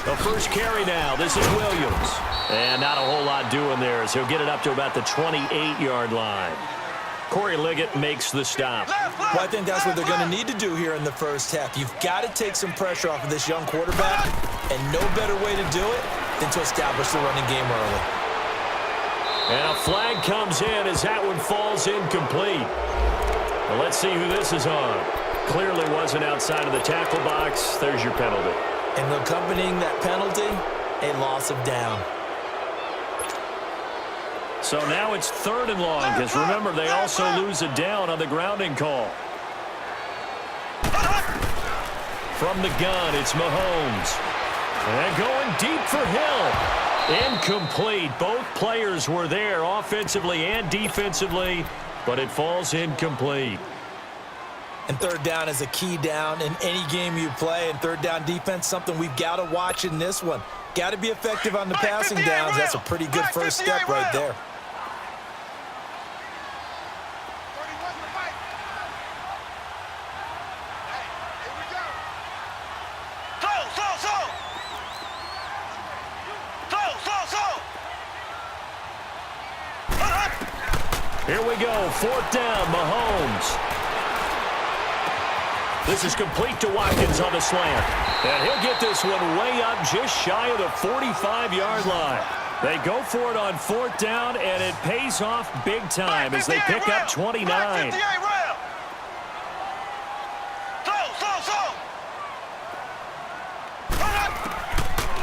The first carry now. This is Williams. And not a whole lot doing there as he'll get it up to about the 28-yard line. Corey Liggett makes the stop. Well, I think that's what they're going to need to do here in the first half. You've got to take some pressure off of this young quarterback, and no better way to do it than to establish the running game early. And a flag comes in as that one falls incomplete. Well, let's see who this is on. Clearly wasn't outside of the tackle box. There's your penalty. And accompanying that penalty, a loss of down. So now it's 3rd and long, because remember, they also lose a down on the grounding call. From the gun, it's Mahomes. And going deep for Hill. Incomplete. Both players were there offensively and defensively, but it falls incomplete. And 3rd down is a key down in any game you play. And 3rd down defense, something we've got to watch in this one. Got to be effective on the passing downs. That's a pretty good first step right there. Here we go, 4th down, Mahomes. This is complete to Watkins on the slant. And he'll get this one way up just shy of the 45-yard line. They go for it on 4th down, and it pays off big time as they pick up 29.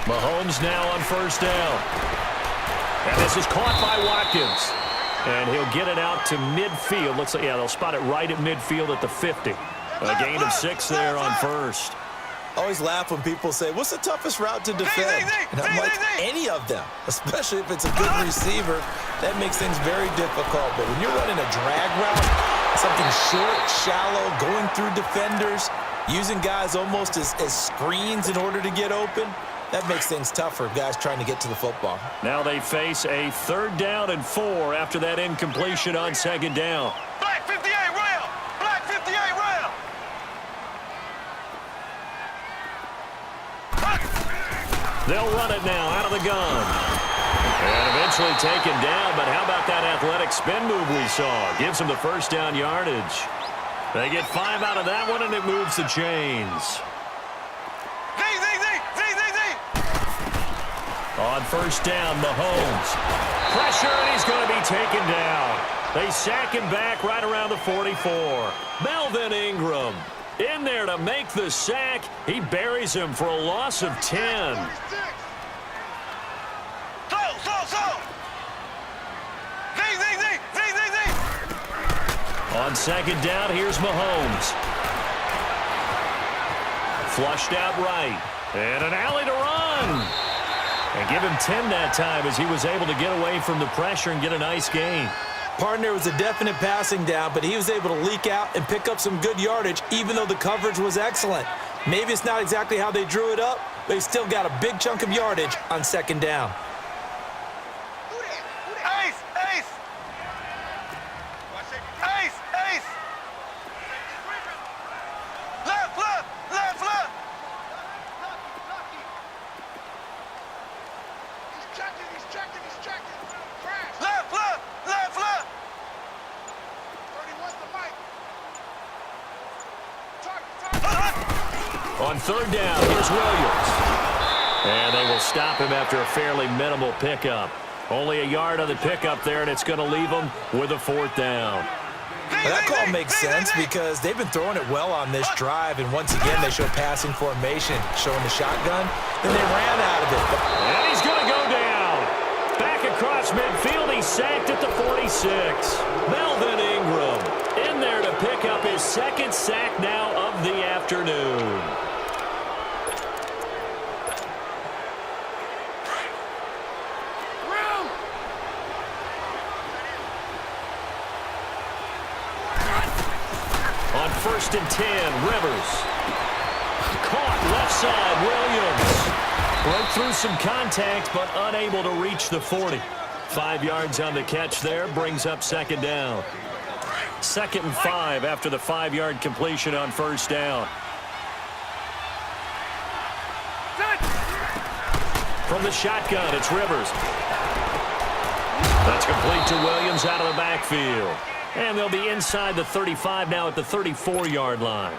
Mahomes now on 1st down. And this is caught by Watkins. And he'll get it out to midfield. Looks like, yeah, they'll spot it right at midfield at the 50. A gain of 6 there on 1st. Always laugh when people say, what's the toughest route to defend? And I'm like, any of them, especially if it's a good receiver. That makes things very difficult. But when you're running a drag route, something short, shallow, going through defenders, using guys almost as screens in order to get open, that makes things tough for guys trying to get to the football. Now they face a 3rd down and 4 after that incompletion on 2nd down. Black 58 rail! Black 58 rail! They'll run it now out of the gun. And eventually taken down, but how about that athletic spin move we saw? Gives them the 1st down yardage. They get 5 out of that one, and it moves the chains. On 1st down, Mahomes. Pressure, and he's going to be taken down. They sack him back right around the 44. Melvin Ingram in there to make the sack. He buries him for a loss of 10. On 2nd down, here's Mahomes. Flushed out right. And an alley to run. And give him 10 that time as he was able to get away from the pressure and get a nice gain. Partner was a definite passing down, but he was able to leak out and pick up some good yardage, even though the coverage was excellent. Maybe it's not exactly how they drew it up, but he still got a big chunk of yardage on 2nd down. On 3rd down, here's Williams. And they will stop him after a fairly minimal pickup. Only a yard on the pickup there, and it's going to leave them with a 4th down. Well, that call makes sense because they've been throwing it well on this drive, and once again, they show passing formation, showing the shotgun. Then they ran out of it. And he's going to go down. Back across midfield, he's sacked at the 46. Melvin Ingram in there to pick up his 2nd sack now of the afternoon. On 1st and 10, Rivers. Caught left side, Williams. Broke through some contact, but unable to reach the 40. 5 yards on the catch there, brings up 2nd down. 2nd and 5 after the 5-yard completion on 1st down. From the shotgun, it's Rivers. That's complete to Williams out of the backfield. And they'll be inside the 35 now at the 34-yard line.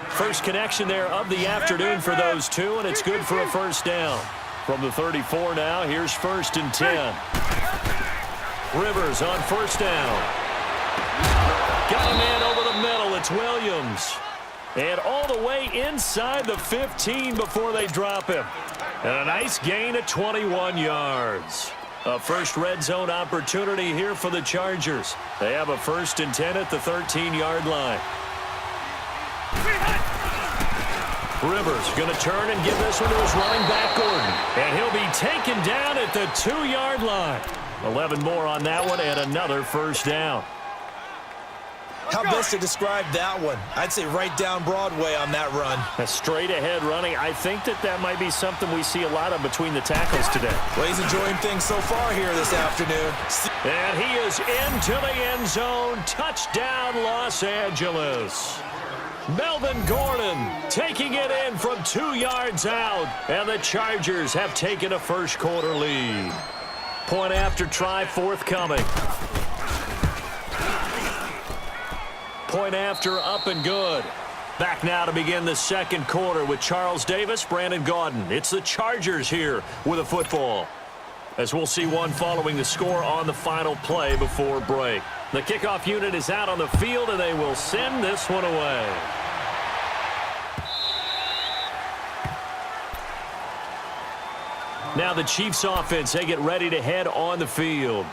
First connection there of the afternoon for those two, and it's good for a first down. From the 34 now, here's 1st and 10. Rivers on first down. Got a man over the middle. It's Williams. And all the way inside the 15 before they drop him. And a nice gain at 21 yards. A first red zone opportunity here for the Chargers. They have a 1st and 10 at the 13-yard line. Rivers going to turn and give this one to his running back, Gordon. And he'll be taken down at the 2-yard line. 11 more on that one and another first down. How best to describe that one? I'd say right down Broadway on that run. A straight ahead running. I think that might be something we see a lot of between the tackles today. Well, he's enjoying things so far here this afternoon. And he is into the end zone. Touchdown, Los Angeles. Melvin Gordon taking it in from 2 yards out. And the Chargers have taken a first quarter lead. Point after try forthcoming. Point after up and good. Back now to begin the second quarter with Charles Davis, Brandon Gaudin. It's the Chargers here with a football. As we'll see one following the score on the final play before break. The kickoff unit is out on the field, and they will send this one away. Now the Chiefs offense, they get ready to head on the field.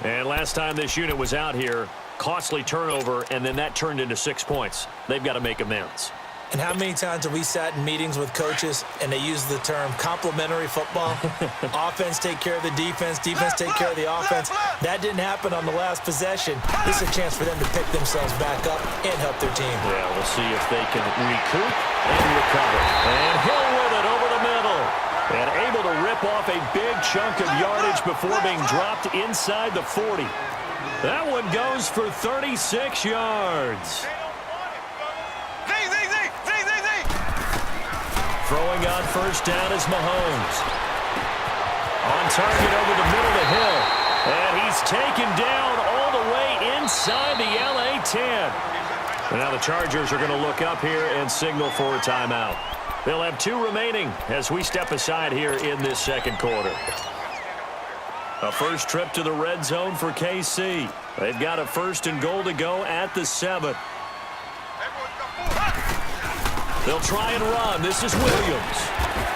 And last time this unit was out here, costly turnover, and then that turned into 6 points. They've got to make amends. And how many times have we sat in meetings with coaches and they use the term complementary football? Offense take care of the defense, defense take care of the offense. That didn't happen on the last possession. This is a chance for them to pick themselves back up and help their team. Yeah, we'll see if they can recoup and recover. And Hill with it over the middle. And able to rip off a big chunk of yardage before being dropped inside the 40. That one goes for 36 yards. Throwing on first down is Mahomes. On target over the middle to Hill. And he's taken down all the way inside the LA 10. And now the Chargers are going to look up here and signal for a timeout. They'll have 2 remaining as we step aside here in this second quarter. A first trip to the red zone for KC. They've got a 1st and goal to go at the 7. They'll try and run. This is Williams.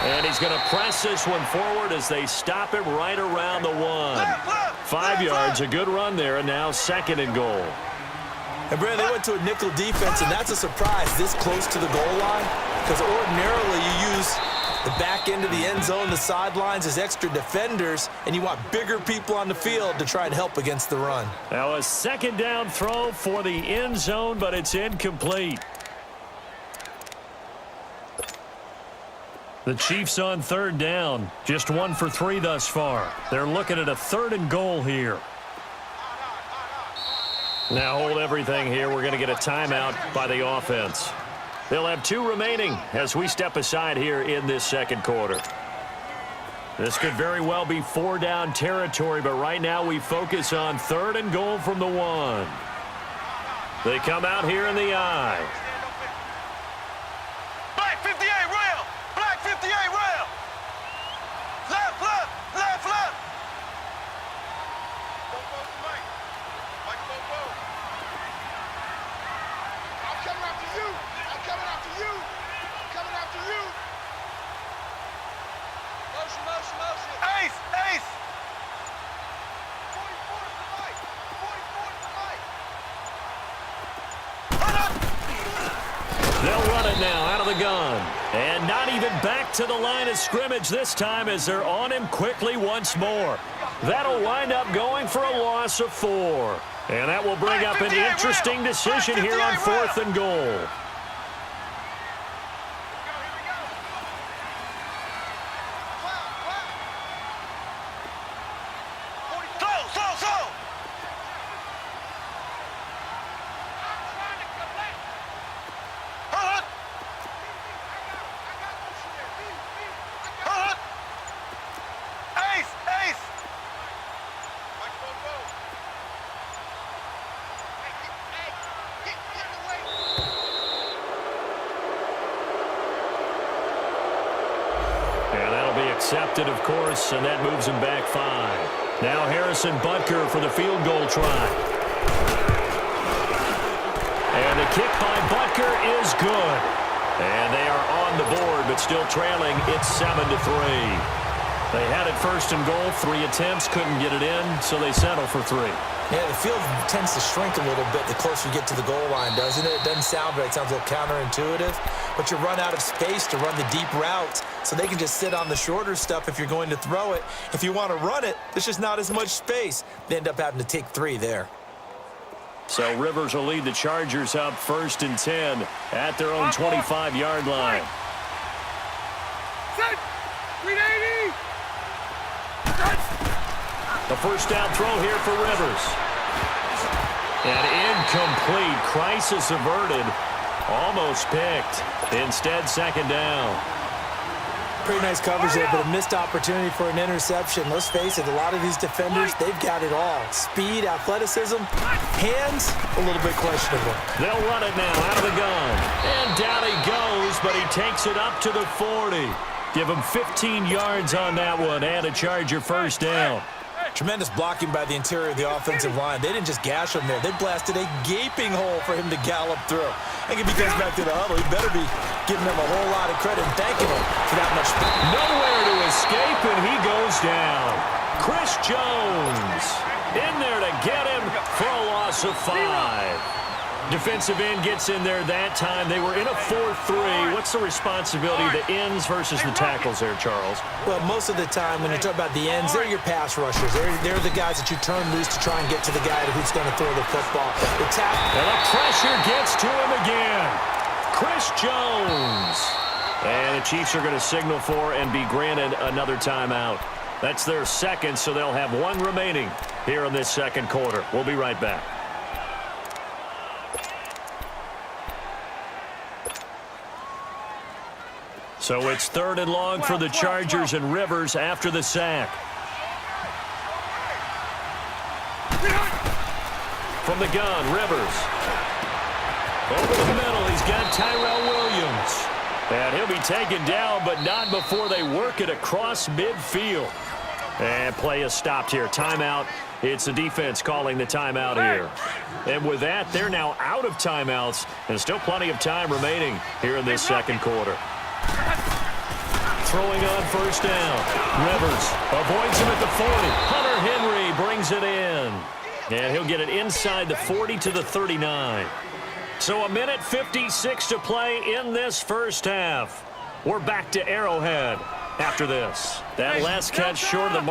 And he's going to press this one forward as they stop him right around the 1. 5 yards, a good run there, and now 2nd and goal. And, Brandon, they went to a nickel defense, and that's a surprise this close to the goal line, because ordinarily you use the back end of the end zone, the sidelines as extra defenders, and you want bigger people on the field to try and help against the run. Now a 2nd down throw for the end zone, but it's incomplete. The Chiefs on 3rd down, just 1 for 3 thus far. They're looking at a 3rd and goal here. Now hold everything here. We're going to get a timeout by the offense. They'll have 2 remaining as we step aside here in this second quarter. This could very well be 4-down territory, but right now we focus on 3rd and goal from the 1. They come out here in the I. Black 58 rail! Black 58 rail! Left, left, left, left! Go, Mike. Mike, go. I'm coming after you! I'm coming after you! I'm coming after you! Motion! Ace! 44 to Mike! 44 to Mike! They'll run it now out of the gun. And not even back to the line of scrimmage this time as they're on him quickly once more. That'll wind up going for a loss of 4. And that will bring up an interesting decision here on 4th and goal. intercepted, of course, and that moves him back 5. Now Harrison Butker for the field goal try. And the kick by Butker is good. And they are on the board, but still trailing. It's 7-3. They had it first and goal, 3 attempts, couldn't get it in, so they settle for 3. Yeah, the field tends to shrink a little bit the closer you get to the goal line, doesn't it? It doesn't sound right. It sounds a little counterintuitive. But you run out of space to run the deep routes, so they can just sit on the shorter stuff if you're going to throw it. If you want to run it, there's just not as much space. They end up having to take 3 there. So Rivers will lead the Chargers up 1st and 10 at their own 25-yard line. Set. 380. The first down throw here for Rivers. And incomplete. Crisis averted. Almost picked. Instead, 2nd down. Pretty nice coverage there, but a missed opportunity for an interception. Let's face it, a lot of these defenders, they've got it all. Speed, athleticism, hands, a little bit questionable. They'll run it now out of the gun. And down he goes, but he takes it up to the 40. Give him 15 yards on that one and a Charger first down. Tremendous blocking by the interior of the offensive line. They didn't just gash him there. They blasted a gaping hole for him to gallop through. I think if he goes back to the huddle, he better be giving them a whole lot of credit and thanking him for that much speed. Nowhere to escape, and he goes down. Chris Jones in there to get him for a loss of 5. Defensive end gets in there that time. They were in a 4-3. What's the responsibility of the ends versus the tackles there, Charles? Well, most of the time when you talk about the ends, they're your pass rushers. They're the guys that you turn loose to try and get to the guy who's going to throw the football. The and the pressure gets to him again. Chris Jones. And the Chiefs are going to signal for and be granted another timeout. That's their 2nd, so they'll have 1 remaining here in this 2nd quarter. We'll be right back. So it's 3rd and long for the Chargers and Rivers after the sack. From the gun, Rivers. Over the middle, he's got Tyrell Williams. And he'll be taken down, but not before they work it across midfield. And play is stopped here. Timeout. It's the defense calling the timeout here. And with that, they're now out of timeouts. And still plenty of time remaining here in this 2nd quarter. Throwing on first down. Rivers avoids him at the 40. Hunter Henry brings it in. And he'll get it inside the 40 to the 39. So 1:56 to play in this first half. We're back to Arrowhead after this. That last catch short of the mark.